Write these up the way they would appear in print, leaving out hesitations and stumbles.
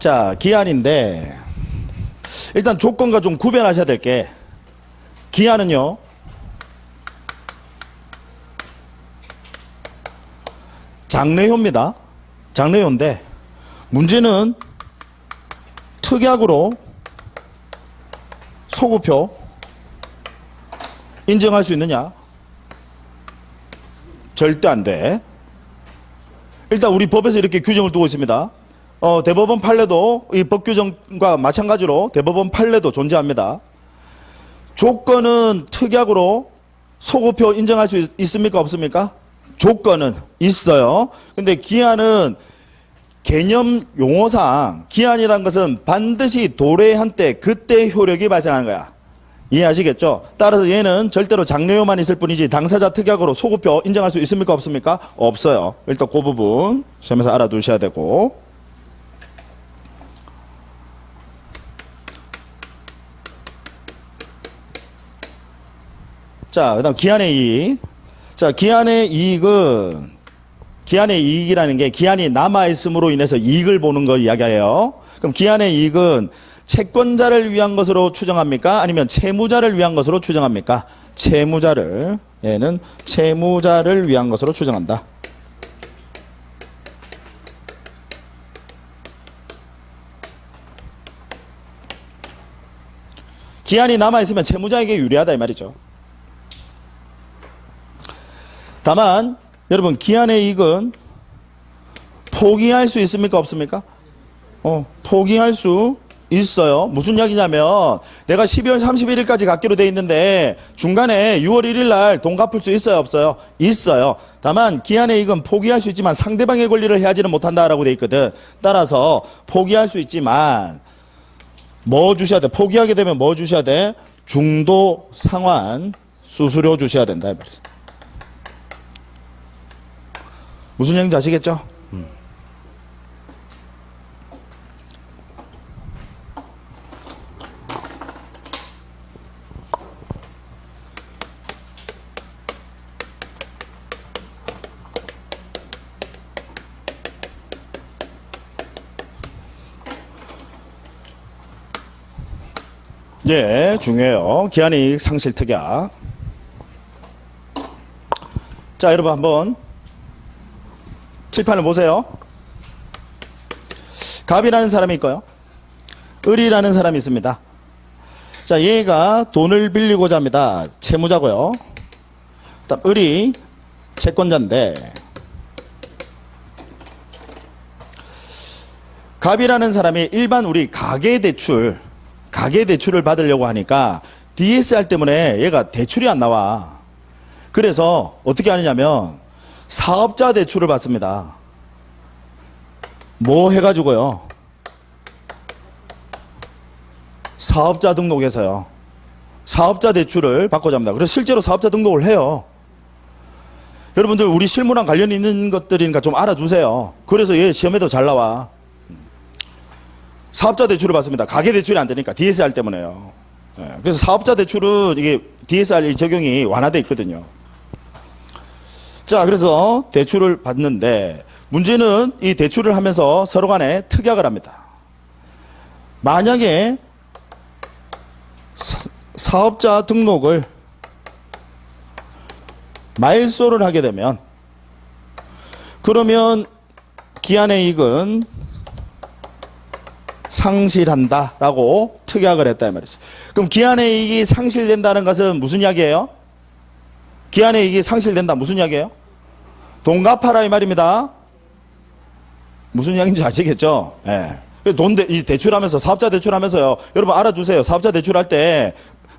자, 기한인데 일단 조건과 좀 구별하셔야 될 게, 기한은요 장래효입니다. 장래효인데 문제는 특약으로 소급효 인정할 수 있느냐? 절대 안 돼. 일단 우리 법에서 이렇게 규정을 두고 있습니다. 대법원 판례도 이 법 규정과 마찬가지로 대법원 판례도 존재합니다. 조건은 특약으로 소급효 인정할 수 있습니까? 없습니까? 조건은 있어요. 근데 기한은 개념 용어상 기한이란 것은 반드시 도래한 때 그때 효력이 발생하는 거야. 이해하시겠죠? 따라서 얘는 절대로 장래효만 있을 뿐이지 당사자 특약으로 소급효 인정할 수 있습니까? 없습니까? 없어요. 일단 그 부분 시험에서 알아두셔야 되고. 자, 그 다음 기한의 이익. 자, 기한의 이익은, 기한의 이익이라는 게 기한이 남아있음으로 인해서 이익을 보는 걸 이야기해요. 그럼 기한의 이익은 채권자를 위한 것으로 추정합니까? 아니면 채무자를 위한 것으로 추정합니까? 채무자를, 얘는 채무자를 위한 것으로 추정한다. 기한이 남아있으면 채무자에게 유리하다 이 말이죠. 다만 여러분, 기한의 이익은 포기할 수 있습니까? 없습니까? 포기할 수 있어요. 무슨 이야기냐면 내가 12월 31일까지 갚기로 돼 있는데 중간에 6월 1일 날 돈 갚을 수 있어요? 없어요? 있어요. 다만 기한의 이익은 포기할 수 있지만 상대방의 권리를 해하지는 못한다라고 돼 있거든. 따라서 포기할 수 있지만 뭐 주셔야 돼? 포기하게 되면 뭐 주셔야 돼? 중도 상환 수수료 주셔야 된다 이 말이죠. 무슨 얘기인지 아시겠죠? 예, 중요해요. 기한이익 상실 특약. 자, 여러분 한번 칠판을 보세요. 갑이라는 사람이 있고요. 을이라는 사람이 있습니다. 자, 얘가 돈을 빌리고자 합니다. 채무자고요. 그다음 을이 채권자인데 갑이라는 사람이 일반 우리 가계대출을 받으려고 하니까 DSR 때문에 얘가 대출이 안 나와. 그래서 어떻게 하느냐면 사업자 대출을 받습니다. 뭐 해가지고요? 사업자 등록해서요. 사업자 대출을 받고자 합니다. 그래서 실제로 사업자 등록을 해요. 여러분들 우리 실무랑 관련 있는 것들이니까 좀 알아두세요. 그래서 얘 시험에도 잘 나와. 사업자 대출을 받습니다. 가계 대출이 안 되니까 DSR 때문에요. 그래서 사업자 대출은 이게 DSR 적용이 완화되어 있거든요. 자, 그래서 대출을 받는데 문제는 이 대출을 하면서 서로 간에 특약을 합니다. 만약에 사업자 등록을 말소를 하게 되면 그러면 기한의 이익은 상실한다라고 특약을 했다 이 말이죠. 그럼 기한의 이익이 상실된다는 것은 무슨 이야기예요? 기한의 이익이 상실된다 무슨 이야기예요? 돈 갚아라 이 말입니다. 무슨 이야기인지 아시겠죠? 예. 이 대출하면서 사업자 대출하면서요. 여러분 알아두세요. 사업자 대출할 때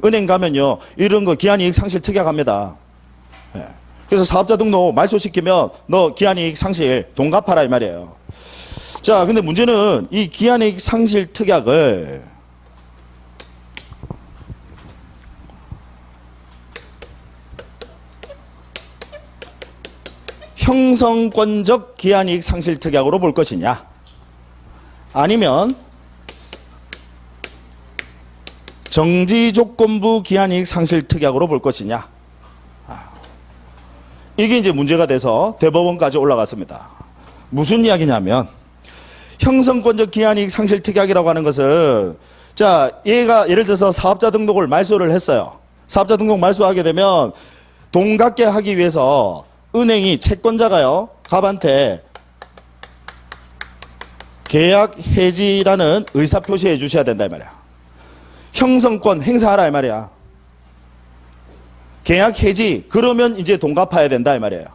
은행 가면요 이런 거 기한이익 상실 특약합니다. 예. 그래서 사업자 등록 말소시키면 너 기한이익 상실 돈 갚아라 이 말이에요. 자, 근데 문제는 이 기한이익 상실 특약을 형성권적 기한이익 상실 특약으로 볼 것이냐 아니면 정지조건부 기한이익 상실 특약으로 볼 것이냐. 이게 이제 문제가 돼서 대법원까지 올라갔습니다. 무슨 이야기냐면 형성권적 기한이익 상실특약이라고 하는 것은 자, 얘가 예를 들어서 사업자 등록을 말소를 했어요. 사업자 등록 말소하게 되면 돈 갚게 하기 위해서 은행이 채권자가요, 갑한테 계약 해지라는 의사 표시해 주셔야 된다 이 말이야. 형성권 행사하라 이 말이야. 계약 해지 그러면 이제 돈 갚아야 된다 이 말이에요.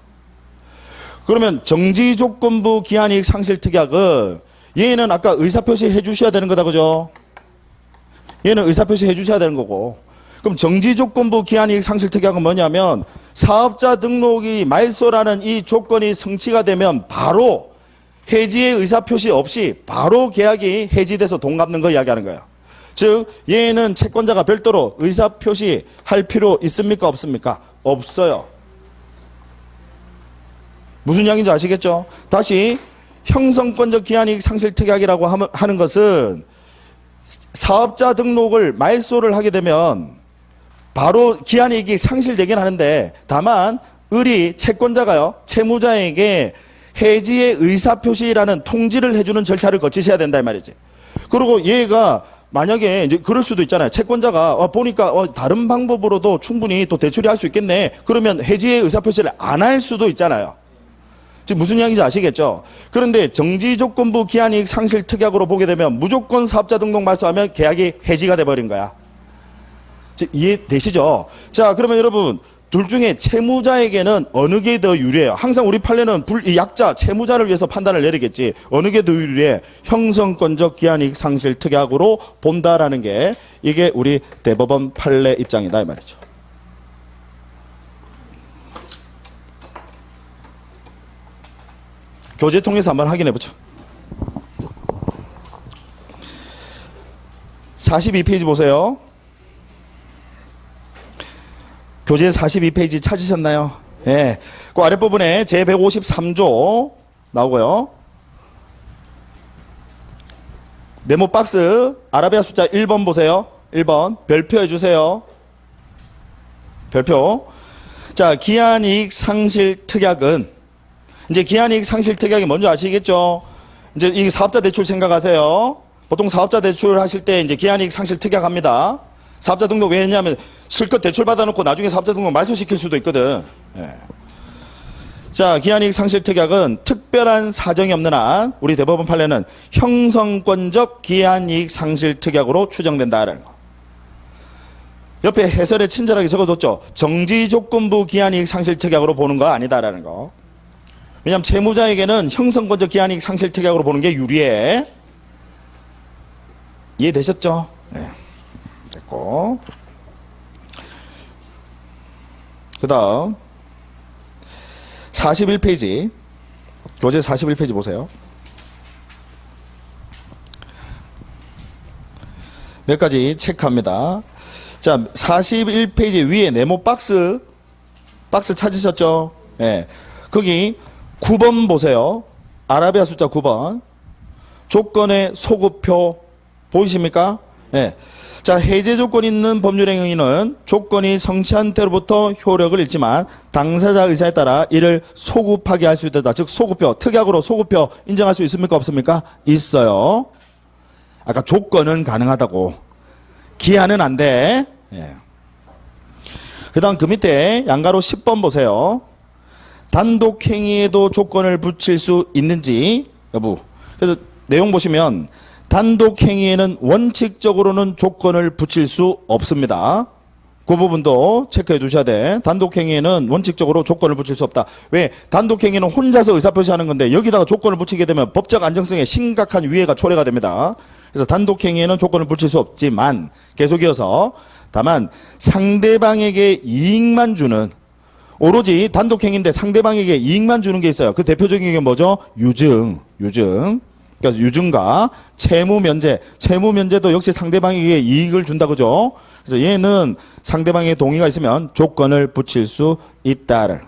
그러면 정지조건부 기한이익 상실특약은 얘는 아까 의사 표시 해 주셔야 되는 거다 그죠? 얘는 의사 표시 해 주셔야 되는 거고. 그럼 정지조건부 기한이익 상실특약은 뭐냐면 사업자 등록이 말소라는 이 조건이 성취가 되면 바로 해지의 의사표시 없이 바로 계약이 해지돼서 돈 갚는 거 이야기하는 거예요. 즉 얘는 채권자가 별도로 의사표시 할 필요 있습니까 없습니까? 없어요. 무슨 이야기인지 아시겠죠? 다시 형성권적 기한이익 상실특약이라고 하는 것은 사업자 등록을 말소를 하게 되면 바로 기한이익이 상실되긴 하는데 다만 을이 채권자가요 채무자에게 해지의 의사표시라는 통지를 해주는 절차를 거치셔야 된다 이 말이지. 그리고 얘가 만약에 이제 그럴 수도 있잖아요. 채권자가 보니까 다른 방법으로도 충분히 또 대출이 할 수 있겠네. 그러면 해지의 의사표시를 안 할 수도 있잖아요. 지금 무슨 이야기인지 아시겠죠? 그런데 정지조건부 기한이익 상실특약으로 보게 되면 무조건 사업자 등록 말소하면 계약이 해지가 돼버린 거야. 이해되시죠? 자, 그러면 여러분 둘 중에 채무자에게는 어느 게 더 유리해요? 항상 우리 판례는 약자, 채무자를 위해서 판단을 내리겠지. 어느 게 더 유리해? 형성권적 기한이익 상실특약으로 본다라는 게 이게 우리 대법원 판례 입장이다 이 말이죠. 교재 통해서 한번 확인해 보죠. 42페이지 보세요. 교재 42페이지 찾으셨나요? 예. 그 아랫부분에 제153조 나오고요. 네모 박스 아라비아 숫자 1번 보세요. 1번 별표 해주세요. 별표. 자, 기한이익 상실특약은 이제 기한이익 상실특약이 뭔지 아시겠죠? 이제 이 사업자 대출 생각하세요. 보통 사업자 대출 하실 때 이제 기한이익 상실특약 합니다. 사업자 등록 왜 했냐면 실컷 대출 받아놓고 나중에 사업자 등록 말소시킬 수도 있거든. 예. 자, 기한이익 상실특약은 특별한 사정이 없는 한 우리 대법원 판례는 형성권적 기한이익 상실특약으로 추정된다라는 거. 옆에 해설에 친절하게 적어뒀죠. 정지조건부 기한이익 상실특약으로 보는 거 아니다라는 거. 왜냐하면 채무자에게는 형성권적 기한이익 상실특약으로 보는 게 유리해. 이해되셨죠? 네. 됐고. 그 다음 41페이지 교재 41페이지 보세요. 몇 가지 체크합니다. 자, 41페이지 위에 네모 박스 찾으셨죠? 예. 네. 거기 9번 보세요. 아라비아 숫자 9번. 조건의 소급표 보이십니까? 예. 네. 자, 해제 조건이 있는 법률행위는 조건이 성취한 때로부터 효력을 잃지만 당사자 의사에 따라 이를 소급하게 할 수 있다. 즉 소급표, 특약으로 소급표 인정할 수 있습니까? 없습니까? 있어요. 아까 조건은 가능하다고. 기한은 안 돼. 예. 그 다음 그 밑에 양가로 10번 보세요. 단독행위에도 조건을 붙일 수 있는지 여부. 그래서 내용 보시면 단독행위에는 원칙적으로는 조건을 붙일 수 없습니다. 그 부분도 체크해 두셔야 돼. 단독행위에는 원칙적으로 조건을 붙일 수 없다. 왜? 단독행위는 혼자서 의사표시하는 건데 여기다가 조건을 붙이게 되면 법적 안정성에 심각한 위해가 초래가 됩니다. 그래서 단독행위에는 조건을 붙일 수 없지만 계속 이어서 다만 상대방에게 이익만 주는 오로지 단독행위인데 상대방에게 이익만 주는 게 있어요. 그 대표적인 게 뭐죠? 유증. 그러니까 유증과 채무면제. 채무면제도 역시 상대방에게 이익을 준다 그죠? 그래서 얘는 상대방의 동의가 있으면 조건을 붙일 수 있다를.